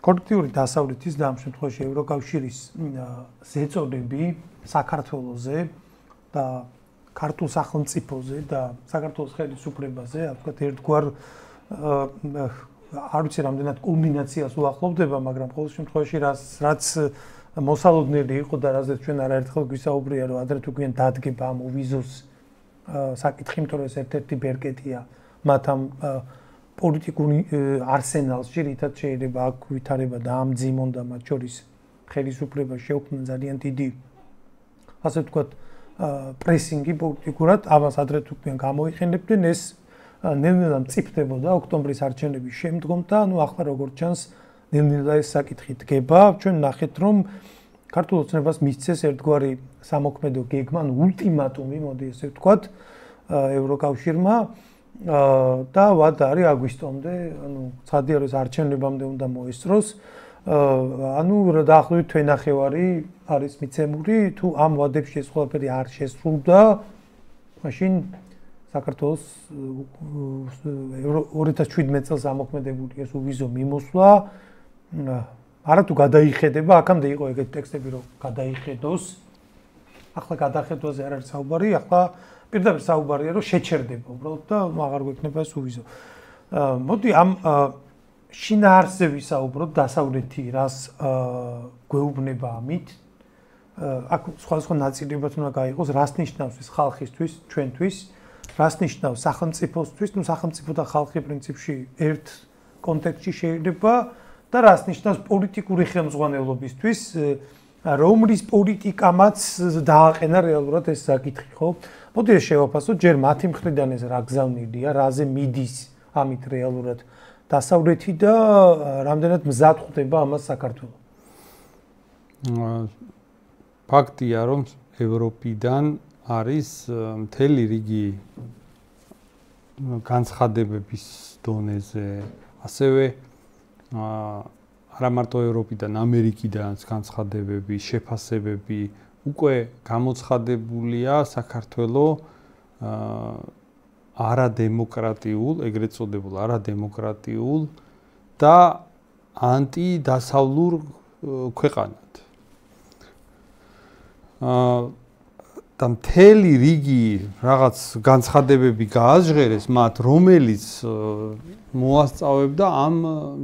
კოლექტიური დასავლეთის და ამ შემთხვევაში ევროკავშირის ზეწოლები საქართველოზე და ქართულ სახელმწიფოზე და საქართველოს ხელისუფლებაზე, ასე ვთქვათ, ერთგვარ არ ვიცი რამდენად კულმინაციას უახლოვდება, მაგრამ ყოველ შემთხვევაში რაც მოსალოდნელი იყო და რაზეც ჩვენ არაერთხელ გვისაუბრია, რომ ადრე თუ გვიან დადგება ამ ვიზოს საკითხი, იმიტომ რომ ეს ერთ-ერთი ბერკეტია მათ ამ პოლიტიკურ არსენალში, რითაც შეიძლება აქ ვითარება და ამ ძიმონ და მათ შორის ხელისუფლება შეუქმნა ძალიან დიდი, ასე ვთქვათ, პრესინგი პოლიტიკურად, ამას ადრე თუ გვიან გამოიყენებდნენ, ეს ნელ-ნელა მწიფდებოდა ოქტომბრის არჩევნების შემდგომ და ახლა როგორც ჩანს ნელ-ნელა ეს საკითხი დგება. ჩვენ ნახეთ, რომ ქართულ ოცნებას მისცეს ერთგვარი სამოქმედო გეგმა, ულტიმატუმი, მოდი ესე ვთქვათ, ევროკავშირმა და ვადა არის აგვისტომდე, ცხადია რომ ეს არჩევნებამდე უნდა მოესწროს. დაახლოებით თვენახევარი არის მიცემული, თუ ამ ვადებში ეს ყველაფერი არ შესრულდა, მაშინ საქართველოს 2017 წელს ამოქმედებული ეს ვიზო მიმოსვლა არათუ გადაიხედება, აქამდე იყო ეგეთი ტექსტები, რომ გადაიხედოს. ახლა გადახედვაზე არ არის საუბარი, ახლა პირდაპირ საუბარია, რომ შეჩერდება უბრალოდ და აღარ გვექნება ეს ვიზო. მოდი ამ შინაარსზე ვისაუბროთ, დასავლეთი რას გვეუბნება ამით. აქ სხვადასხვა ნაწილებად უნდა გაიყოს, რას ნიშნავს ეს ხალხისთვის, ჩვენთვის. რას ნიშნავს სახელმწიფოსთვის, სახელმწიფო და ხალხი პრინციპში ერთ კონტექსტში შეიძლება და რას ნიშნავს პოლიტიკური ხელმძღვანელობისთვის, რომლის პოლიტიკამაც დააყენა რეალურად ეს საკითხი, ხო? მოდი ეს შევაფასოთ, ჯერ მათი მხრიდან ეს რა გზავნილია, რაზე მიდის ამით რეალურად დასავლეთი და რამდენად მზად ხვდება ამას საქართველო. ფაქტია, რომ ევროპიდან არის მთელი რიგი განცხადებების დონეზე, ასევე არა მარტო ევროპიდან, ამერიკიდან განცხადებები, შეფასებები უკვე გამოცხადებულია საქართველოს არადემოკრატიულ, ეგრეთ წოდებულ არადემოკრატიულ და ანტიდასავლურ ქვეყანად. და მთელი რიგი რაღაც განცხადებები გააჟღერეს მათ, რომელიც მოასწავებდა ამ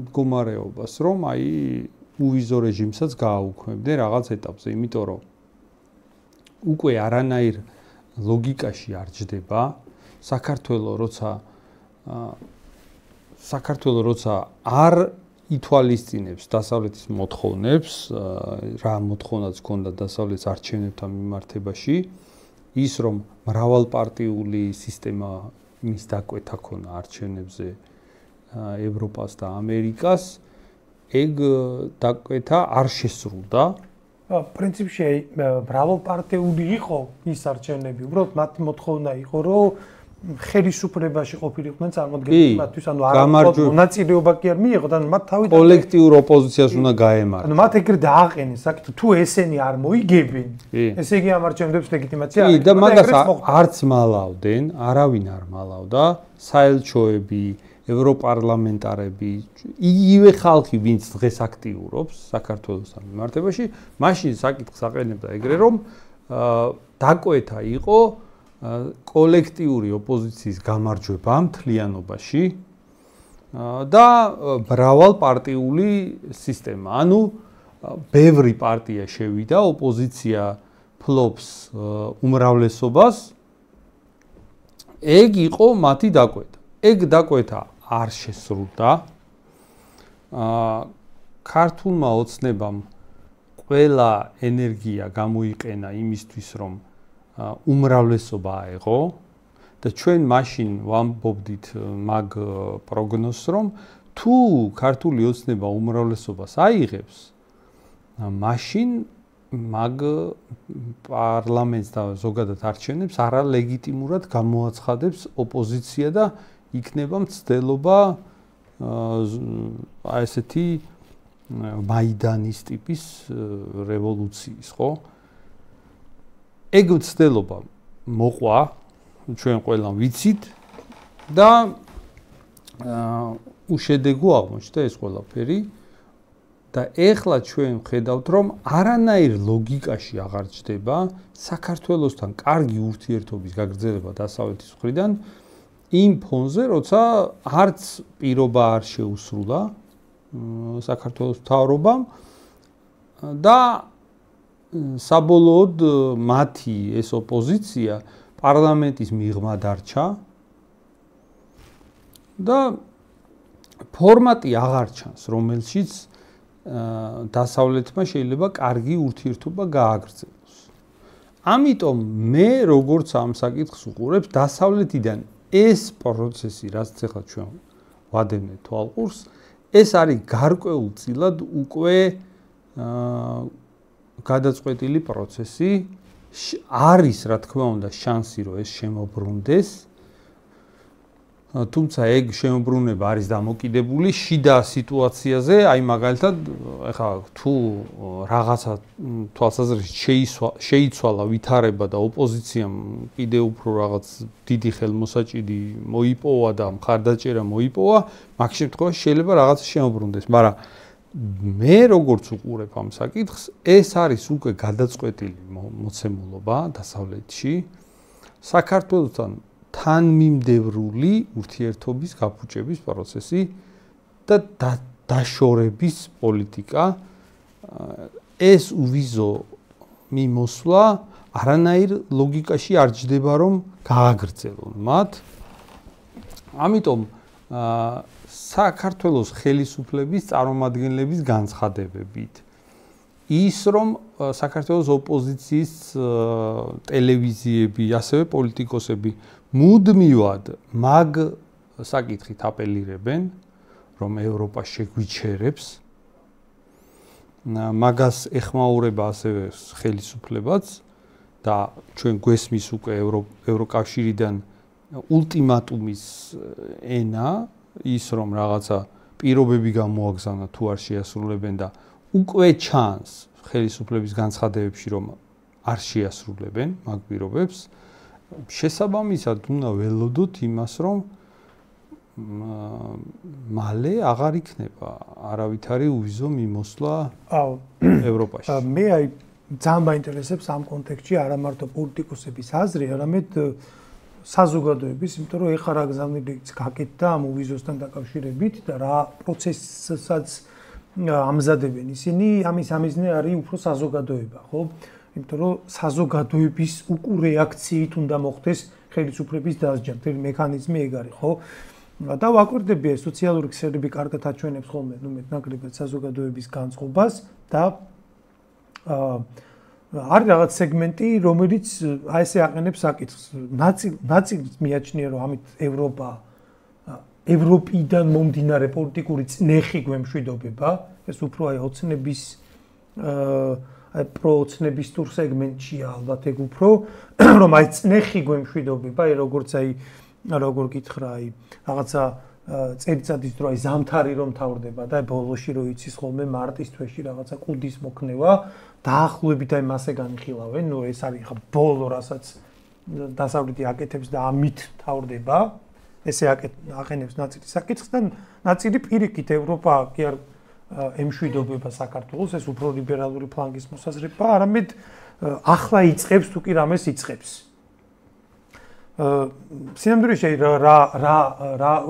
მდგომარეობას, რომ აი უვიზო რეჟიმსაც გააუქმებდნენ რაღაც ეტაპზე, იმიტომ რომ უკვე არანაირ ლოგიკაში არ ჯდება საქართველოს როცა არ ითვალისწინებს დასავლეთის მოთხოვნებს, რა მოთხოვნაც ჰქონდა დასავლეთის არჩევნებთან მიმართებაში, ის რომ მრავალპარტიული სისტემა მის დაკვეთა ქონა არჩევნებზე ევროპას და ამერიკას, ეგ დაკვეთა არ შესრულდა. პრინციპში მრავალპარტიული იყო ის არჩევნები, უბრალოდ მათი მოთხოვნა იყო, რომ ხელისუფლებაში ყოფილიყვნენ წარმოადგენლები მათთვის, ანუ არამხოლოდ მონაწილეობა კი არ მიიღოთ, ანუ მათ თავიდან კოლექტიურ ოპოზიციას უნდა გაემართათ. ანუ მათ ეგრე დააყენეს საკითხი, თუ ესენი არ მოიგებენ, ესე იგი ამ არჩევნებს ლეგიტიმაცია არ აქვს. და მაგას არც მალავდნენ, არავინ არ მალავდა, საელჩოები, ევროპარლამენტარები, იგივე ხალხი, ვინც დღეს აქტიურობს საქართველოსთან მიმართებაში, მაშინ საკითხს აყენებდა ეგრე, რომ დაკვეთა იყო კოლექტიური ოპოზიციის გამარჯვება მთლიანობაში და მრავალპარტიული სისტემა. ანუ ბევრი პარტია შევიდა, ოპოზიცია ფლობს უმრავლესობას. ეგ იყო მათი დაკვეთა. ეგ დაკვეთა არ შესრულდა. ქართულმა ოცნებამ ყველა ენერგია გამოიყენა იმისთვის, რომ უმრავლესობა აეღო და ჩვენ მაშინ ვამბობდით მაგ პროგნოზს, რომ თუ ქართული ოცნება უმრავლესობას აიღებს, მაშინ მაგ პარლამენტს და ზოგადად არჩევნებს არალეგიტიმურად გამოაცხადებს ოპოზიცია და იქნება მცდელობა ესეთი მაიდანის ტიპის რევოლუციის, ხო? ეგ მცდელობა მოყვა, ჩვენ ყველამ ვიცით და უშედეგო აღმოჩნდა ეს ყველაფერი. და ეხლა ჩვენ ვხედავთ, რომ არანაირ ლოგიკაში აღარ ჩდება საქართველოსთან კარგი ურთიერთობის გაგრძელება დასავლეთის მხრიდან იმ ფონზე, როცა არც პირობა არ შეუსრულა საქართველოს მთავრობამ და საბოლოოდ მათი ეს ოპოზიცია პარლამენტის მიღმა დარჩა და ფორმატი აღარ ჩანს, რომელშიც დასავლეთმა შეიძლება კარგი ურთიერთობა გააგრძელოს. ამიტომ მე როგორც ამ საკითხს უყურებ, დასავლეთიდან ეს პროცესი, რაც ახლა ჩვენ ვადევნებთ თვალყურს, ეს არის გარკვეულწილად უკვე გადაწყვეტილი პროცესი, არის რა თქმა უნდა შანსი, რომ ეს შემოbrunდეს. თუმცა ეგ შემოbrunება არის დამოკიდებული შიდა სიტუაციაზე, აი მაგალითად, ეხლა თუ რაღაცა თვალსაზრისით შეიცვალა ვითარება და ოპოზიციამ კიდევ უფრო რაღაც დიდი ხელმოსაჭიდი მოიპოვა და მხარდაჭერა მოიპოვა, მაგ შემთხვევაში შეიძლება რაღაცა შემოbrunდეს, მაგრამ მე როგორც უყურებ ამ საკითხს, ეს არის უკვე გადაწყვეტილი მოცემულობა დასავლეთში საქართველოსთან თანმიმდევრული ურთიერთობის გაფუჭების პროცესი და დაშორების პოლიტიკა. ეს უვიზო მიმოსვლა არანაირ ლოგიკაში არ ჯდება, რომ გააგრძელონ მათ. ამიტომ საქართველოს ხელისუფლების წარმომადგენლების განცხადებებით ის რომ საქართველოს ოპოზიციის ტელევიზიები, ასევე პოლიტიკოსები მუდმივად მაგ საკითხით აპელირებენ, რომ ევროპა შეგვიჩერებს. მაგას ეხმაურება ასევე ხელისუფლებაც და ჩვენ გვესმის უკვე ევროკავშირიდან ულტიმატუმის ენა, ის რომ რაღაცა პირობები გამოაგზავნა თუ არ შეასრულებენ და უკვე ჩანს ხელისუფლების განცხადებებში, რომ არ შეასრულებენ მაგ პირობებს. შესაბამისად უნდა ველოდოთ იმას, რომ მალე აღარ იქნება არავითარი უვიზო მიმოსვლა ევროპაში. მე აი ძალიან მაინტერესებს ამ კონტექსტში არა მარტო პოლიტიკოსების აზრი, არამედ საზოგადოების, იმიტომ რომ ეხლა რა გზავნილიც გაკეთდა ამ უვიზოსთან დაკავშირებით და რა პროცესსაც ამზადებენ ისინი, ამის ამიზნე არის უფრო საზოგადოება, ხო? იმიტომ რომ საზოგადოების უკურეაქციით უნდა მოხდეს ხელისუფლების დასჯა, მთელი მექანიზმი ეგ არის, ხო? და ვაკვირდები სოციალური ქსელები კარგად აჩვენებს ხოლმე, მეტნაკლებად საზოგადოების განწყობას და არის რაღაც სეგმენტი, რომელიც აი ესე აყენებს საკითხს. ნაწილს მიაჩნია, რომ ამით ევროპიდან მომდინარე პოლიტიკური წნეხი გვემშვიდობება, ეს უფრო აი ოცნების პროოცნების ტურ სეგმენტშია ალბათ ეგ უფრო, რომ აი წნეხი გვემშვიდობება, აი როგორც აი როგორ გითხრა, აი რაღაცა წელიწადის დრო აი ზამთარი რომ თავდება და ბოლოში რო იცის ხოლმე მარტის თვეში რაღაცა კუდის მოქნევა, დაახლოებით აი მასე განიხილავენ, ნუ ეს არის ხა ბოლო, რასაც დასავლეთი აკეთებს და ამით თავდება. ესე აყენებს ნაწილი საკითხს და ნაწილი პირიქით ევროპა კი არ ემშვიდობება საქართველოს, ეს უფრო ლიბერალური ფლანგის მოსაზრება, არამედ ახლა იწყებს თუ კი რამეს იწყებს. სინამდვილეში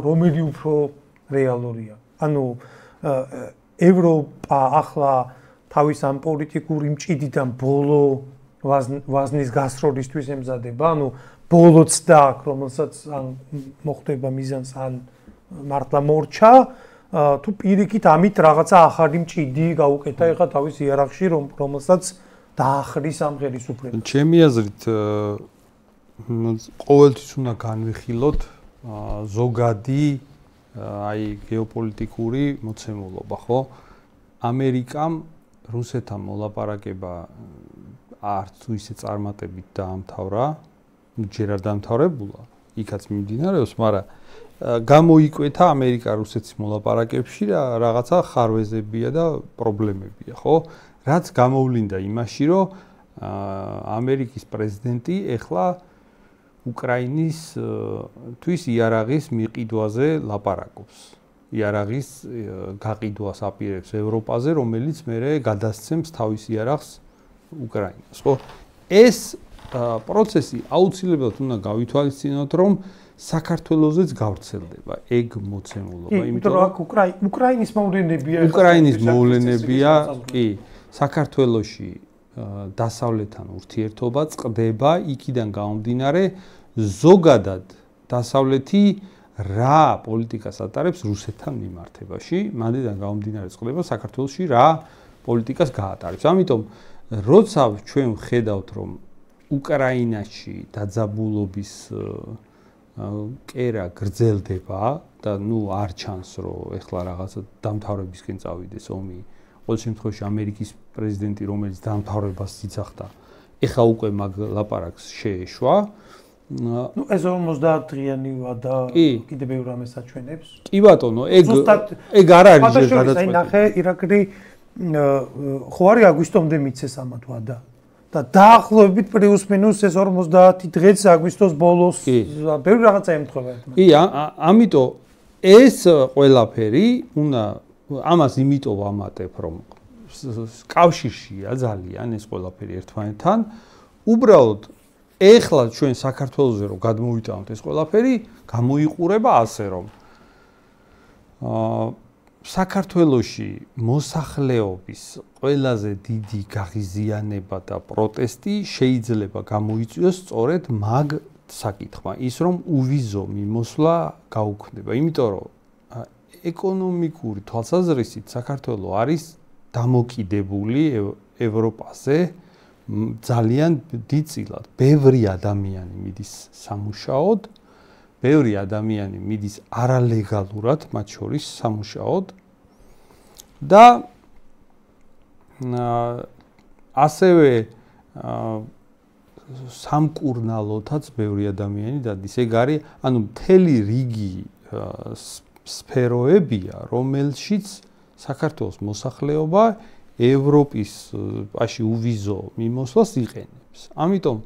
რომელი უფრო რეალურია. ანუ ევროპა ახლა თავის ამ პოლიტიკური მჭიდიდან ბოლო ვაზნის გასროლისთვის ემზადება, ანუ ბოლოც და აქ რომელსაც მოხდება მიზანს ან მართლა მორჩა, თუ პირიქით ამით რაღაცა ახალი მჭიდი გაუკეთა ეხა თავის იერარქში, რომელსაც დაახრის ამ ხელისუფლებას. ჩემი აზრით ყოველთვის უნდა განვიხილოთ ზოგადი აი გეოპოლიტიკური მოცემულობა, ხო? ამერიკამ რუსეთთან მოლაპარაკება არც თუ ისე წარმატებით დაამთავრა, ჯერ არ დაამთავრებულა, იქაც მიმდინარეობს, მაგრამ გამოიკვეთა ამერიკა-რუსეთის მოლაპარაკებში რაღაცა ხარვეზებია და პრობლემებია, ხო? რაც გამოვლინდა იმაში, რომ ამერიკის პრეზიდენტი ეხლა უკრაინის თვის იარაღის მიყიდვაზე ლაპარაკობს. იარაღის გაყიდვას აპირებს ევროპაზე, რომელიც მერე გადასცემს თავის იარაღს უკრაინას. ხო? ეს პროცესი აუცილებლად უნდა გავითვალისწინოთ, რომ საქართველოსეც გავრცელდება ეგ მოცემულობა, იმიტომ რომ აქ უკრაინის მოვლენებია. უკრაინის მოვლენებია, კი, საქართველოში დასავლეთთან ურთიერთობა წყდება იქიდან გამომდინარე, ზოგადად დასავლეთი რა პოლიტიკას ატარებს რუსეთთან მიმართებაში, მანდიდან გამომდინარე წყდება საქართველოში რა პოლიტიკას გაატარებს. ამიტომ როცა ჩვენ ვხედავთ, რომ უკრაინაში დაძაბულობის კერა გრძელდება და არ ჩანს, რომ ეხლა რაღაცა დამთავრებისკენ წავიდეს ომი. ყოველ შემთხვევაში ამერიკის პრეზიდენტი, რომელიც დამთავრებას იცახდა, ეხლა უკვე მაგ ლაპარაკს შეეშვა. ეს 50 დღიანი ვადა კიდე ბევრ რამეს აჩვენებს. კი ბატონო, ეგ არ არის ჯერ გადაწყვეტილი. ნახე ირაკლი ხო არის აგვისტომდე მიცეს ამათ ვადა. და დაახლოებით პლუს მინუს ეს 50 დღეც აგვისტოს ბოლოს ბევრი რაღაცა ემთხვევა. კი, ამიტომ ეს ყველაფერი უნდა ამას იმიტომ ვამატებ, რომ კავშირშია ძალიან ეს ყველაფერი ერთმანეთთან. უბრალოდ ეხლა ჩვენ საქართველოზე რომ გადმოვიტანოთ ეს ყველაფერი, გამოიყურება ასე რომ საქართველოში მოსახლეობის ყველაზე დიდი გაღიზიანება და პროტესტი შეიძლება გამოიწვიოს სწორედ მაგ საკითხმა, ის რომ უვიზო მიმოსვლა გაუქმდება, იმიტომ რომ ეკონომიკური თვალსაზრისით საქართველო არის დამოკიდებული ევროპაზე ძალიან დიდწილად. ბევრი ადამიანი მიდის სამუშაოდ, ბევრი ადამიანი მიდის არალეგალურად, მათ შორის სამუშაოდ და ასევე სამკურნალოთაც ბევრი ადამიანი დადის. ეგ არის, ანუ მთელი რიგი სფეროებია, რომელშიც საქართველოს მოსახლეობა ევროპაში უვიზო მიმოსვლას იყენებს. ამიტომ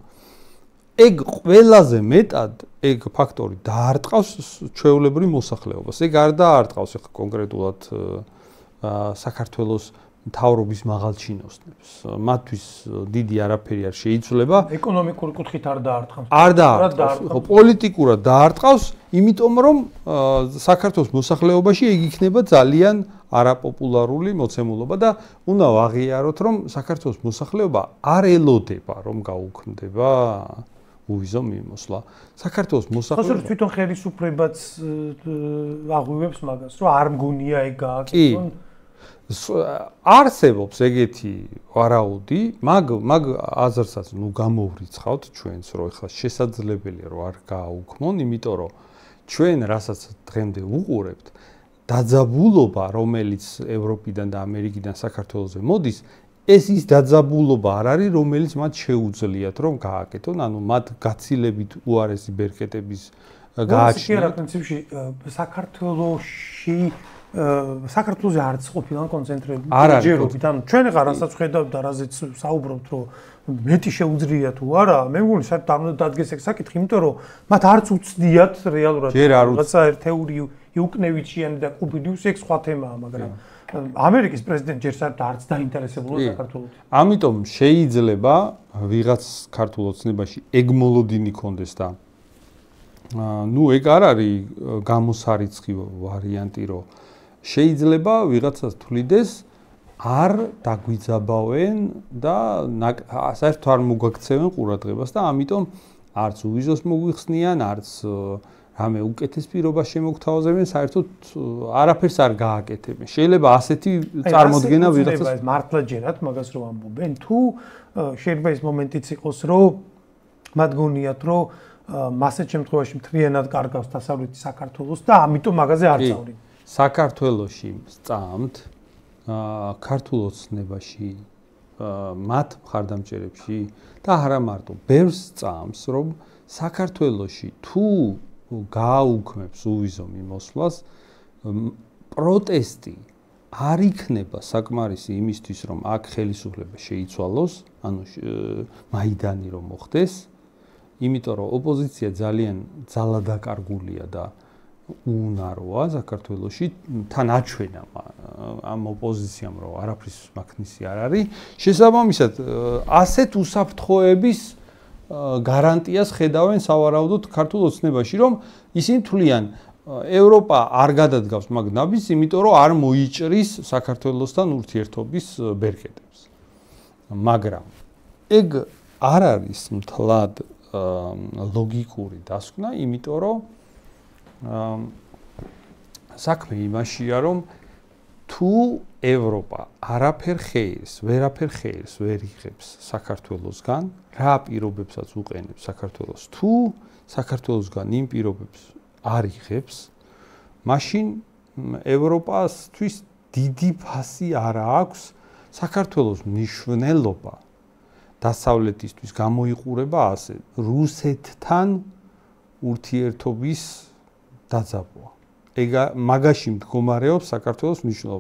ეგ ყველაზე მეტად ეგ ფაქტორი დაარტყავს ჩვეულებრივ მოსახლეობას. ეგ არ დაარტყავს ახლა კონკრეტულად საქართველოს მთავრობის მაღალჩინოსნებს. მათთვის დიდი არაფერი არ შეიცვლება. ეკონომიკური კუთხით არ დაარტყავს. არ დაარტყავს. ხო, პოლიტიკურად დაარტყავს, იმიტომ რომ საქართველოს მოსახლეობაში ეგ იქნება ძალიან არაპოპულარული მოცემულობა და უნდა ვაღიაროთ, რომ საქართველოს მოსახლეობა არ ელოდება, რომ გაუქმდება უვიზო მიმოსვლა. საქართველოს მოსახლეობა თვითონ ხელისუფლებაც აღვივებს მაგას, რომ არ მგონია ეგ გააკეთონ. არსებობს ეგეთი ვარაუდი, მაგ აზრსაც გამოვრიცხავთ ჩვენს, რომ ეხლა შესაძლებელია რომ არ გააუქმონ, იმიტომ რომ ჩვენ რასაც დღემდე ვუყურებთ, დაძაბულობა, რომელიც ევროპიდან და ამერიკიდან საქართველოზე მოდის, ეს ის დაძაბულობა არ არის, რომელიც მათ შეუძლიათ რომ გააკეთონ, ანუ მათ გაცილებით უარესი ბერკეტების გააჩნია. პრინციპში საქართველოზე არც ყოფილან კონცენტრირებული ჯერობით. ანუ ჩვენ ახლა რასაც ხედავთ და რაზეც საუბრობთ, რომ მეტი შეუძლია თუ არა, მე მგონი საერთოდ არ უნდა დადგეს ეგ საკითხი, იმიტომ რომ მათ არც უცდიათ რეალურად რაღაცა ერთეული იუკნევიჩიანი და კუბილიუსი ეგ სხვა თემაა, მაგრამ ამერიკის პრეზიდენტი ჯერ საერთოდ არც დაინტერესებულა საქართველოს. ამიტომ შეიძლება ვიღაც ქართულ ოცნებაში ეგ მოლოდინი კონდეს და ეგ არ არის გამოსარიცხი ვარიანტი, რომ შეიძლება ვიღაცას თვლიდეს არ დაგვიძაბავენ და საერთოდ არ მოგვაქცევენ ყურადღებას და ამიტომ არც უვიზოს მოგვიხსნიან, არც რამე უკეთეს პირობას შემოგთავაზებენ, საერთოდ არაფერს არ გააკეთებენ. შეიძლება ასეთი წარმოდგენა ვიღაცას მართლა ჯერათ მაგას რომ ამბობენ, თუ შეიძლება ეს მომენტიც იყოს, რომ მათ გონიათ, რომ მასეთ შემთხვევაში მთლიანად კარგავს დასავლეთი საქართველოს და ამიტომ მაგაზე არ წავდნენ. საქართველოში სწამთ ქართულ ოცნებაში მათ მხარდამჭერებში და არა მარტო ბევრს სწამს, რომ საქართველოში თუ გააუქმებს უვიზო მიმოსვლას, პროტესტი არ იქნება საკმარისი იმისთვის, რომ აქ ხელისუფლება შეიცვალოს, ანუ მაიდანი რომ მოხდეს, იმიტომ რომ ოპოზიცია ძალიან ძალადაკარგულია და უნაროა საქართველოში თან აჩვენა ამ ოპოზიციამ რომ არაფრის მაგნისი არ არის შესაბამისად ასეთ უსაფრთხოების გარანტიას ხედავენ სავარაუდოდ ქართულ ოცნებაში რომ ისინი თვლიან ევროპა არ გადადგავს მაგ ნაბიჯს იმიტომ რომ არ მოიჭრის საქართველოსთან ურთიერთობის ბერკეტებს მაგრამ ეგ არ არის მთლად ლოგიკური დასკვნა იმიტომ რომ საქმე იმაშია რომ თუ ევროპა ვერაფერ ხეირს ვერ იღებს საქართველოსგან რა პირობებსაც უყენებს საქართველოს თუ საქართველოსგან იმ პირობებს არ იღებს მაშინ ევროპასთვის დიდი ფასი არ აქვს საქართველოს მნიშვნელობა დასავლეთისთვის გამოიყურება ასე რუსეთთან ურთიერთობის დაძაბვა ეგ მაგაში მდგომარეობს საქართველოს მნიშვნელობა